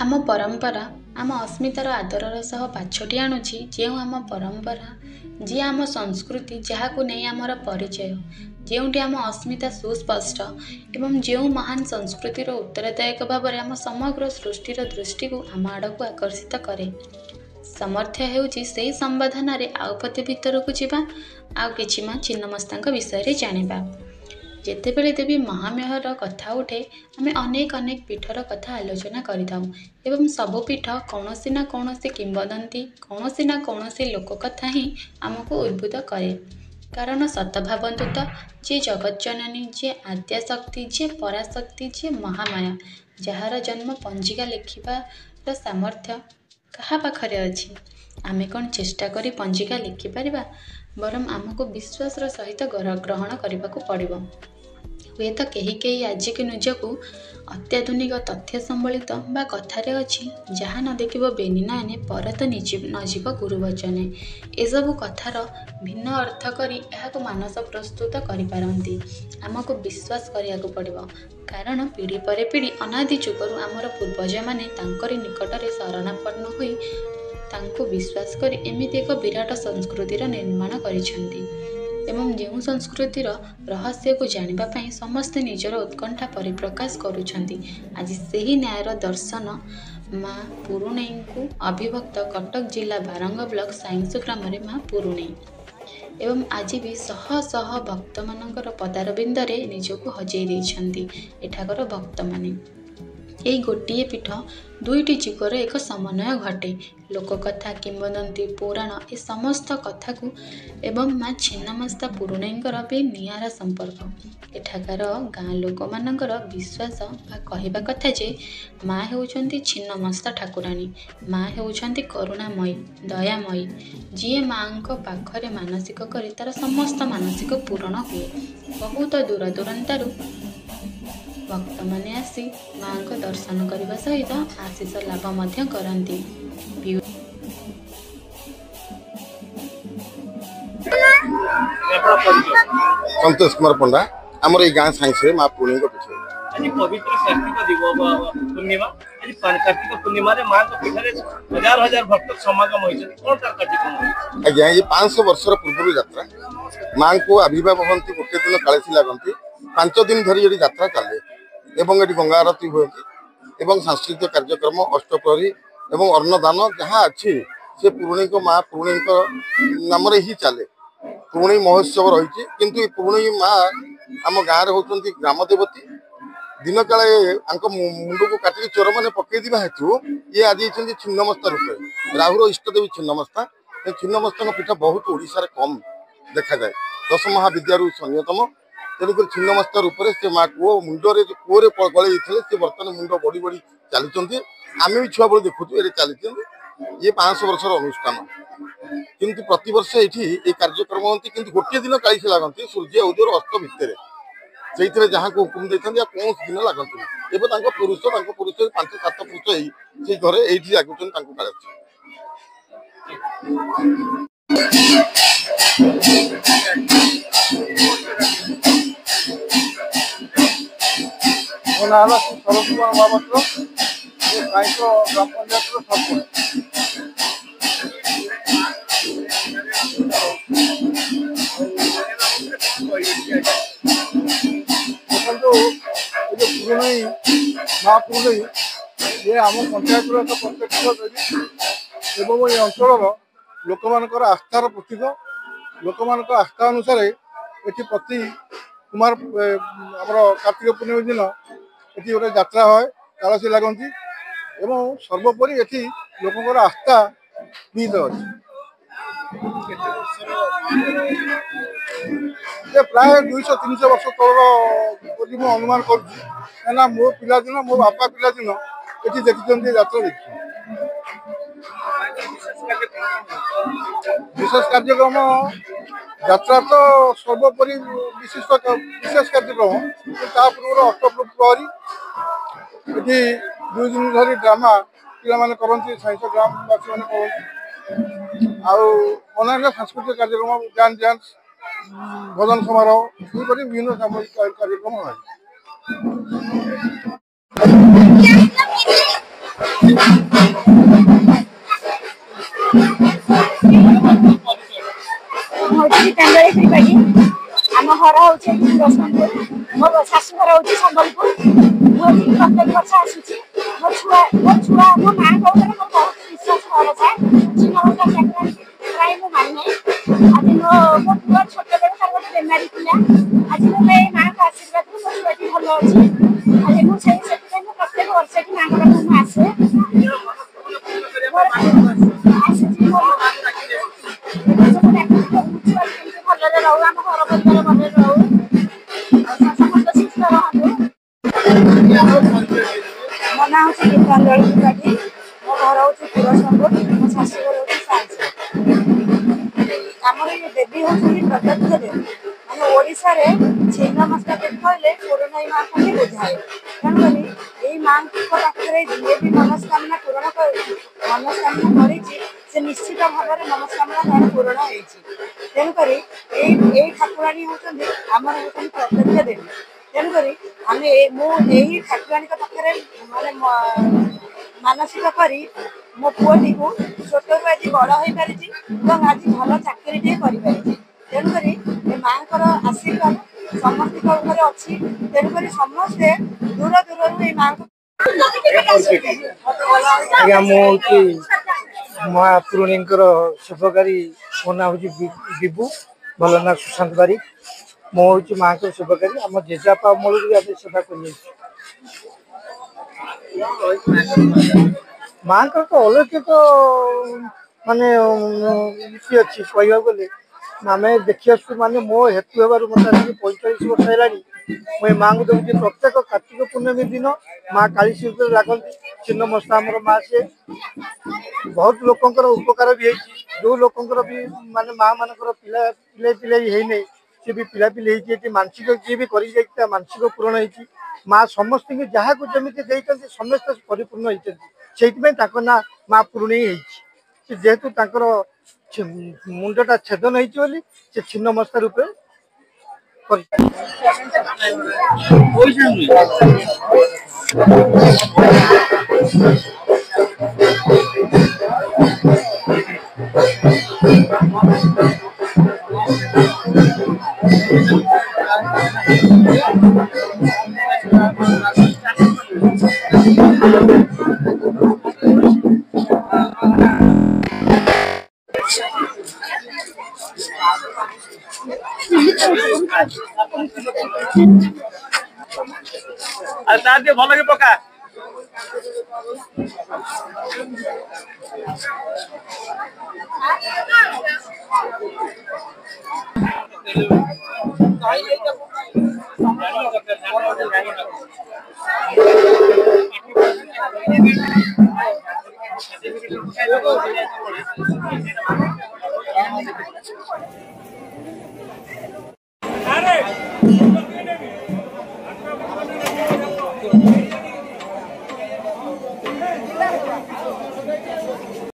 आम परंपरा आम अस्मितार आदरर सह पाछोटी आणुछि जेउ आम परंपरा जी आम संस्कृति जहाकु नहीं आमर परिचय जेउटी आम अस्मिता सुस्पष्ट एवं जेउ महान संस्कृतिर उत्तरदायक भाव में आम समग्र सृष्टिर दृष्टि को आम आड़क आकर्षित करे। समर्थ्य हेउछि सेही संवादन आउ पते भितर को जीवा आउ किछि मा छिन्नमस्तांक विषय रे जानिबा। जेतेबेले देवी महामेहर कथा उठे आमे अनेक अनेक पीठर कथा आलोचना करिथाउ एवं सबु पीठ कौनसी ना कौनसी किंवदंती कौनसी ना कौनसी लोककथा ही आमको उद्बुद्ध करे। कारण सत भावन्तु तो जे जगज्जननी जे आद्याशक्ति जे पराशक्ति जे महामाया जार जन्म पंजिका लिखिबार सामर्थ्य कहा पाखरे अछि। आमे कौन चेष्टा करी पंजिका लिखिपारिबा बरम आमको विश्वासर सहित ग्रहण करने पड़िबो। हुए तो कहीं आजिक निजक अत्याधुनिक तथ्य संबलित बा कथारे अच्छी जहाँ न देख बेनी नयने पर तो नजीव गुरुवचने एसबू कथार भिन्न अर्थ करी एहाको मानस प्रस्तुत करिपारंती। आमको विश्वास करियाको पड़िबो कारण पीढ़ी पर पीढ़ी अनादि जुगरु आमर पूर्वज माने तांकरी निकटरे शरणापन्न होई तांको विश्वास करी एमिति एक विराट संस्कृतिर निर्माण करिसेंती एवं जो संस्कृतिर रहस्य को जानिबा पई समस्त निजर उत्कंठा परिप्रकाश करुछंती। आज सेही न्यायर दर्शन माँ पुरुणई को अभिभक्त कटक जिला बारंग ब्लॉक साइंस ग्राम रे माँ पुरुणई एवं आज भी शह शह भक्त मानकर पदारविंदरे निजको हजई देइछंती। एठाकर भक्त माने यही गोटे पीठ दुईटी जुगर एक समन्वय घटे। लोककथा किंवदंती पुराण ए समस्त कथा को एवं माँ छिन्नमस्ता पुरुणईंकर भी नियारा संपर्क। एठाकार गाँ लोक मानकर विश्वास बा कहवा कथा जे माँ हेउछंती छिन्नमस्ता ठाकुराणी माँ हेउछंती करुणामयी दयामयी जी माँ पाखरे मानसिक करे तार समस्त मानसिक पूरण हुए। बहुत दूर दूरांतारू भक्त माने आसी माँ को दर्शन करने सहित आशीष लाभ मध्य करती। संतोष कुमार पंडा आमर ये गाँ साइंस माँ पुणी को पीछे आज पवित्र कार्तिक पूर्णिमा आज कार्तिक पूर्णिमा रे माँ को पीठ हजार हजार भक्त समागम होइछन कोन तार कार्यक्रम आज्ञा ये 500 वर्षर पूर्व यात्रा माँ को आविर्भाव हंती गोटे दिन कालेसी लागंती 5 दिन धरी ये यात्रा चले एवं ये गंगा आरती हुए एवं सांस्कृतिक कार्यक्रम अष्टप्रहरी एवं अन्नदान जहाँ अच्छी से पुरुणी को माँ पुरुणी नाम ही चले पुरुणी महोत्सव रही किंतु पुरुणी माँ आम गाँव होती ग्राम देवती दिन काले मुंड को काटिक चोर मैंने पकईदा हेतु ये आज छिन्नमस्ता रूपे राहुर इष्टदेवी छिन्नमस्ता छिन्नमस्ता पीठ बहुत ओडिशा कम देखा जाए 10 महाविद्यालय अन्यतम तेणुक छिन्नमस्ता रूप से माँ कूओ मुंडे कूरे गलई थे बर्तमान मुंड बढ़ी बढ़ी चलुँच आम भी छुआ बड़े देखु ये चलते ये 500 वर्षर अनुष्ठान किंतु प्रतिवर्ष ये कार्यक्रम होती कि गोटे दिन काली लगती सूर्य उदय अस्त भितर से जहाँ को हुकुम देते कौन दिन लगती एवं पुरुष 5-7 पुरुष से घरे ये लगुच मो ना शरद कुमार महापात्र ग्राम पंचायत सरपंच। देखो पुरुणई माँ पुरुणई ये आम पंचायत प्रत्यक्ष देवी एवं ये अंचल लोक मान आस्थार प्रतीक लोक मान आस्था अनुसार ये प्रति कुमार आमर कार्तिक पूर्णिमा दिन ये गोटे यात्रा है कालसी लगती एवं सर्वोपरि ये लोक आस्था निहित अच्छी प्राय 200-300 वर्ष तौर मुझे अनुमान करुँना मो पिलादिन मो बापा पिलादिन ये देखी यात्रा देखी विशेष कार्यक्रम यात्रा तो सर्वोपरि विशेष कार्यक्रम पूर्व अष्टप्रहरी ये 2 दिन धरी ड्रामा पिला करती साइंस ग्रामवासी मैंने करती अन्य सांस्कृतिक कार्यक्रम डांस डांस भजन समारोह विभिन्न सामूहिक कार्यक्रम है। आम घर हूँ रसनपुर मो शाशुघर हूँ संबलपुर मुझे प्रत्येक वर्ष आसूसी मो छुआ मो माँ कौन मोर बहुत विश्वास भरोसा नमस्कार प्राय मो मानी आज मो पुआ छोट बेल तार गोटे बेमारी थी आज मुझे माँ को आशीर्वाद मो छुआटी भल अच्छी आज मुझे प्रत्येक वर्ष की माँ पाखु आसे भलरे रहू आम घर परिवार भलरे रहू समस्त सुस्थ रहतु मो ना हूँ गीतांजलि त्रिपाठी मो घर हूँ पुरसंपुर मो शाशुघर हूँ साइंस आमर ये देवी हूँ प्रत्यक्ष देवी मैंने ओडिशा रे छिन्नमस्ता देवी कहले कोरोनाई माँ को ही बुझाए तेणुकरी यही माँ पाखे जी भी मनस्कामना पूरण कर मनस्कामना कर निश्चित भाव में मनस्कामना तार पूरण होणुकरी यही ठाकुराणी होती आमर होती प्रत्यक्ष देवी तेणुकरी आम यही ठाकुराणी पाखे माने मानसिक करी मो पुओटी को छोटू आज बड़ हो पारी आज भल चाकरी तेणुकरी माँ आशीर्वाद समस्त अच्छी तेणुकरी समस्ते दूर दूर माँ आज्ञा मुझे महापुरुणी शुभकारी मो ना हूँ विभू भल ना सुशांत बारिक मो हूँ माँ को शुभकारी आम जेजापा अमल भी आम सेवा कर माँ तो अलौकिक माने नीति अच्छी कहवा गले आम देखी आसु माने मो हेतु होबार मत 45 वर्ष है मुझे माँ को देखुची प्रत्येक कार्तिक पूर्णमी दिन माँ काली लगती चिन्ह मस्ता आमर माँ से बहुत लोकंर उपकार भी जो लोकंर भी माने माँ मानकर पिला पिले पिले है सी भी पिला पिले मानसिक जी भी कर मानसिक पूरण होती माँ समस्त जहाँ को जमी समस्त परिपूर्ण होती ना माँ पूर्णी जेहेतु मुंडटा छेदन होती से छिन्न मस्ता रूपे भल कि पका अरे